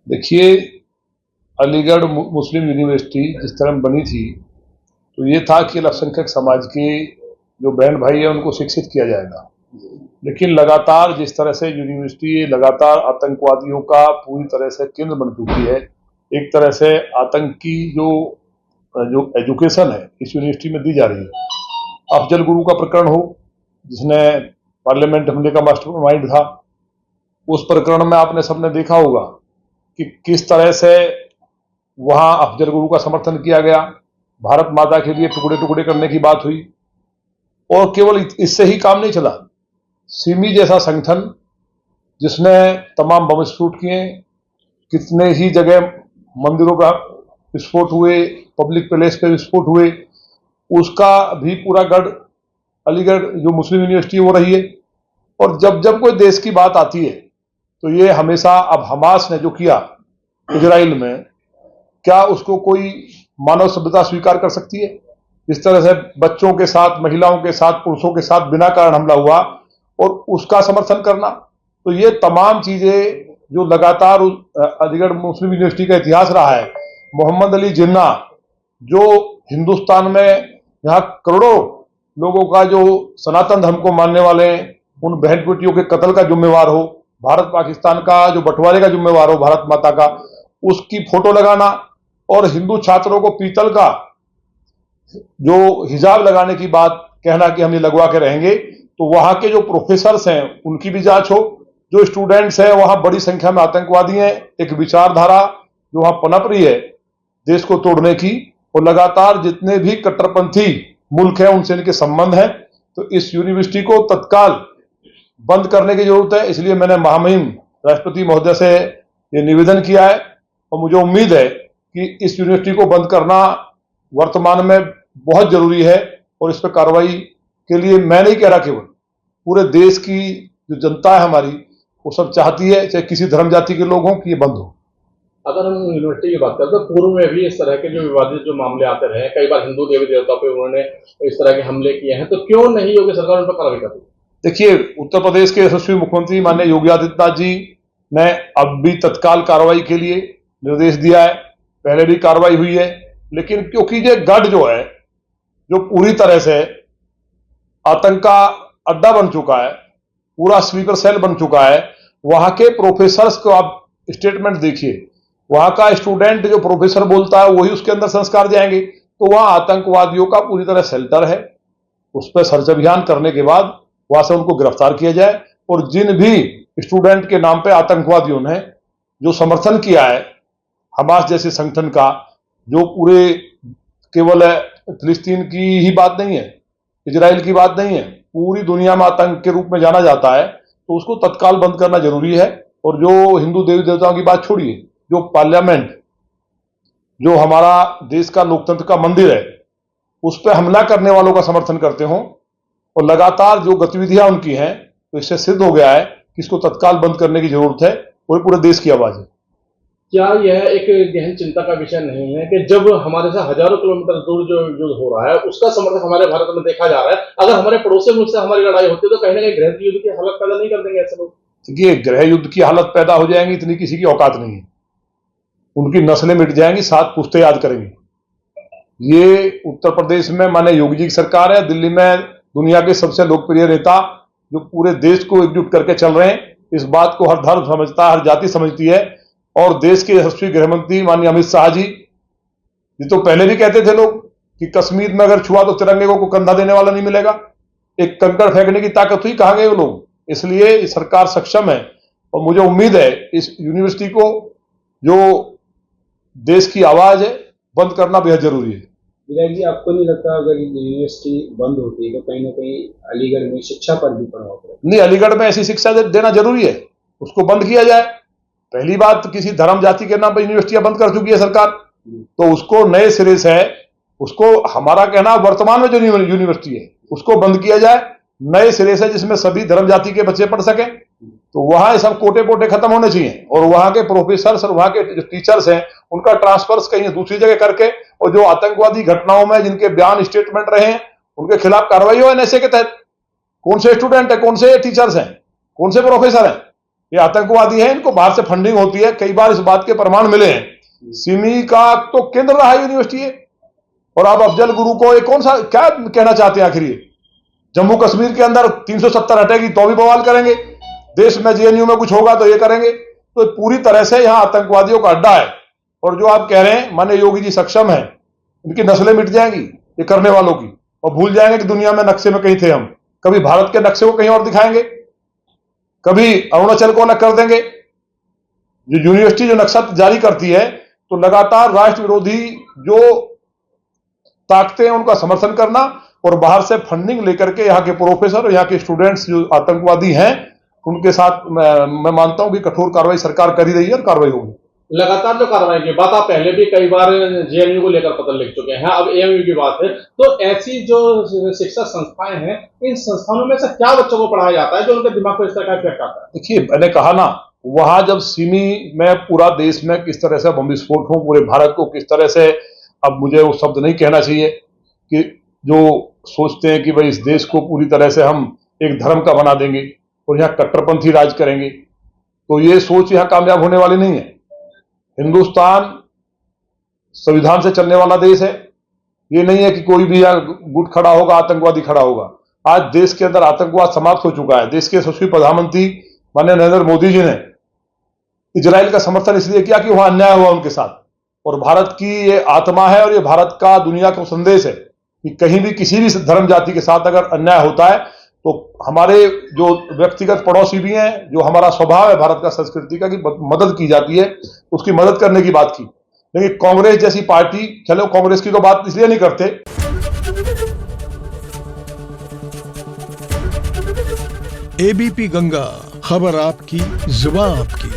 देखिए, अलीगढ़ मुस्लिम यूनिवर्सिटी जिस तरह बनी थी, तो ये था कि अल्पसंख्यक समाज के जो बहन भाई है उनको शिक्षित किया जाएगा। लेकिन लगातार जिस तरह से यूनिवर्सिटी लगातार आतंकवादियों का पूरी तरह से केंद्र बन चुकी है, एक तरह से आतंकी जो जो एजुकेशन है इस यूनिवर्सिटी में दी जा रही है। अफजल गुरु का प्रकरण हो, जिसने पार्लियामेंट हमले का मास्टरमाइंड था, उस प्रकरण में आपने सबने देखा होगा कि किस तरह से वहां अफजल गुरु का समर्थन किया गया, भारत माता के लिए टुकड़े टुकड़े करने की बात हुई। और केवल इससे ही काम नहीं चला, सिमी जैसा संगठन जिसने तमाम बम विस्फोट किए, कितने ही जगह मंदिरों का विस्फोट हुए, पब्लिक प्लेस पे विस्फोट हुए, उसका भी पूरा गढ़ अलीगढ़ जो मुस्लिम यूनिवर्सिटी हो रही है। और जब जब कोई देश की बात आती है तो ये हमेशा, अब हमास ने जो किया इजराइल में, क्या उसको कोई मानव सभ्यता स्वीकार कर सकती है? जिस तरह से बच्चों के साथ, महिलाओं के साथ, पुरुषों के साथ बिना कारण हमला हुआ और उसका समर्थन करना, तो ये तमाम चीजें जो लगातार अलीगढ़ मुस्लिम यूनिवर्सिटी का इतिहास रहा है। मोहम्मद अली जिन्ना जो हिंदुस्तान में यहाँ करोड़ों लोगों का जो सनातन धर्म को मानने वाले उन बहन बेटियों के कत्ल का जिम्मेवार हो, भारत पाकिस्तान का जो बंटवारे का जिम्मेवार हो भारत माता का, उसकी फोटो लगाना और हिंदू छात्रों को पीतल का जो हिजाब लगाने की बात कहना कि हम ये लगवा के रहेंगे, तो वहां के जो प्रोफेसर्स हैं उनकी भी जांच हो। जो स्टूडेंट्स हैं वहां बड़ी संख्या में आतंकवादी हैं, एक विचारधारा जो वहां पनप रही है देश को तोड़ने की, और लगातार जितने भी कट्टरपंथी मुल्क हैं उनसे इनके संबंध हैं। तो इस यूनिवर्सिटी को तत्काल बंद करने की जरूरत है। इसलिए मैंने महामहिम राष्ट्रपति महोदय से ये निवेदन किया है और मुझे उम्मीद है कि इस यूनिवर्सिटी को बंद करना वर्तमान में बहुत जरूरी है। और इस पर कार्रवाई के लिए मैं नहीं कह रहा, केवल पूरे देश की जो जनता है हमारी, वो सब चाहती है, चाहे किसी धर्म जाति के लोग हों, कि ये बंद हो। अगर हम यूनिवर्सिटी की बात करें तो पूर्व में भी इस तरह के जो विवादित जो मामले आते रहे, कई बार हिंदू देवी देवताओं पे उन्होंने इस तरह के हमले किए हैं, तो क्यों नहीं योगी सरकार उन पर कार्रवाई करती? देखिए, उत्तर प्रदेश के यशस्वी मुख्यमंत्री माननीय योगी आदित्यनाथ जी ने अब भी तत्काल कार्रवाई के लिए निर्देश दिया है, पहले भी कार्रवाई हुई है। लेकिन क्योंकि ये गढ़ जो है, जो पूरी तरह से आतंक का अड्डा बन चुका है, पूरा स्लीपर सेल बन चुका है, वहां के प्रोफेसर्स को आप स्टेटमेंट देखिए, वहां का स्टूडेंट जो प्रोफेसर बोलता है वही उसके अंदर संस्कार जाएंगे। तो वहां आतंकवादियों का पूरी तरह शेल्टर है। उस पर सर्च अभियान करने के बाद वहां से उनको गिरफ्तार किया जाए, और जिन भी स्टूडेंट के नाम पे आतंकवादियों ने जो समर्थन किया है हमास जैसे संगठन का, जो पूरे केवल फिलिस्तीन की ही बात नहीं है, इजराइल की बात नहीं है, पूरी दुनिया में आतंक के रूप में जाना जाता है, तो उसको तत्काल बंद करना जरूरी है। और जो हिंदू देवी देवताओं की बात छोड़िए, जो पार्लियामेंट, जो हमारा देश का लोकतंत्र का मंदिर है, उस पर हमला करने वालों का समर्थन करते हो और लगातार जो गतिविधियां उनकी हैं, तो इससे सिद्ध हो गया है कि इसको तत्काल बंद करने की जरूरत है, और पूरे देश की आवाज है। क्या यह एक गहन चिंता का विषय नहीं है कि जब हमारे से हजारों किलोमीटर दूर जो युद्ध हो रहा है उसका समर्थन हमारे भारत में देखा जा रहा है, अगर हमारे पड़ोसी मुल्क से हमारी लड़ाई होती है तो कहीं ना कहीं गृह युद्ध की हालत पैदा नहीं कर देंगे ऐसे लोग? देखिए, गृह युद्ध की हालत पैदा हो जाएंगी, इतनी किसी की औकात नहीं है। उनकी नस्लें मिट जाएंगी, 7 पुश्तें याद करेंगी। ये उत्तर प्रदेश में माने योगी जी की सरकार है, दिल्ली में दुनिया के सबसे लोकप्रिय नेता जो पूरे देश को एकजुट करके चल रहे हैं। इस बात को हर धर्म समझता है, हर जाति समझती है। और देश के यशस्वी गृह मंत्री माननीय अमित शाह जी, ये तो पहले भी कहते थे लोग कि कश्मीर में अगर छुआ तो तिरंगे को कंधा देने वाला नहीं मिलेगा। एक कंकड़ फेंकने की ताकत हुई, कहां गए वो लोग? इसलिए सरकार सक्षम है, और मुझे उम्मीद है इस यूनिवर्सिटी को, जो देश की आवाज है, बंद करना बेहद जरूरी है। विधायक जी, आपको नहीं लगता अगर यूनिवर्सिटी बंद होती है तो कहीं ना कहीं अलीगढ़ में शिक्षा पर भी प्रभाव पड़ेगा? नहीं, अलीगढ़ में ऐसी शिक्षा देना जरूरी है, उसको बंद किया जाए। पहली बात, किसी धर्म जाति के नाम पर यूनिवर्सिटियां बंद कर चुकी है सरकार, तो उसको नए सिरे से, उसको हमारा कहना वर्तमान में जो यूनिवर्सिटी है उसको बंद किया जाए नए सिरे से, जिसमें सभी धर्म जाति के बच्चे पढ़ सके। तो वहां ये सब कोटे पोटे खत्म होने चाहिए, और वहां के प्रोफेसर और वहां के जो टीचर्स हैं उनका ट्रांसफर्स कहीं दूसरी जगह करके, और जो आतंकवादी घटनाओं में जिनके बयान स्टेटमेंट रहे हैं उनके खिलाफ कार्रवाई हो एनएसए के तहत। कौन से स्टूडेंट है, कौन से टीचर्स हैं, कौन से प्रोफेसर हैं, ये आतंकवादी हैं, इनको बाहर से फंडिंग होती है। कई बार इस बात के प्रमाण मिले हैं। सिमी का तो केंद्र रहा है यूनिवर्सिटी है, और आप अफजल गुरु को एक कौन सा क्या कहना चाहते हैं आखिर? ये जम्मू कश्मीर के अंदर 370 हटेगी तो भी बवाल करेंगे, देश में जेएनयू में कुछ होगा तो ये करेंगे। तो पूरी तरह से यहां आतंकवादियों का अड्डा है। और जो आप कह रहे हैं माननीय योगी जी सक्षम है, इनकी नस्लें मिट जाएंगी ये करने वालों की, और भूल जाएंगे कि दुनिया में नक्शे में कहीं थे हम। कभी भारत के नक्शे को कहीं और दिखाएंगे, कभी अरुणाचल को अलग कर देंगे। जो यूनिवर्सिटी जो नक्शा जारी करती है तो लगातार राष्ट्र विरोधी जो ताकतें हैं उनका समर्थन करना, और बाहर से फंडिंग लेकर के यहाँ के प्रोफेसर और यहाँ के स्टूडेंट्स जो आतंकवादी हैं उनके साथ मैं मानता हूं कि कठोर कार्रवाई सरकार कर ही रही है और कार्रवाई होगी। लगातार जो कार्रवाई की बात आप पहले भी कई बार जेएनयू को लेकर पत्र लिख चुके हैं, अब एएमयू की बात है। तो ऐसी जो शिक्षा संस्थाएं हैं, इन संस्थानों में से क्या बच्चों को पढ़ाया जाता है जो उनके दिमाग पर इस तरह का इफेक्ट आता है? देखिए, मैंने कहा ना, वहां जब सिमी में पूरा देश में किस तरह से बम विस्फोट हो, पूरे भारत को किस तरह से, अब मुझे वो शब्द नहीं कहना चाहिए कि जो सोचते हैं कि भाई इस देश को पूरी तरह से हम एक धर्म का बना देंगे और यहाँ कट्टरपंथी राज करेंगे, तो ये सोच यहाँ कामयाब होने वाली नहीं है। हिंदुस्तान संविधान से चलने वाला देश है। ये नहीं है कि कोई भी यहाँ गुट खड़ा होगा, आतंकवादी खड़ा होगा। आज देश के अंदर आतंकवाद समाप्त हो चुका है। देश के यशस्वी प्रधानमंत्री माननीय नरेंद्र मोदी जी ने इजराइल का समर्थन इसलिए किया कि वहां अन्याय हुआ उनके साथ, और भारत की ये आत्मा है और ये भारत का दुनिया को संदेश है कि कहीं भी किसी भी धर्म जाति के साथ अगर अन्याय होता है तो हमारे जो व्यक्तिगत पड़ोसी भी हैं, जो हमारा स्वभाव है भारत का, संस्कृति का, कि मदद की जाती है, उसकी मदद करने की बात की। लेकिन कांग्रेस जैसी पार्टी, चलो कांग्रेस की तो बात इसलिए नहीं करते। एबीपी गंगा, खबर आपकी, जुबान आपकी।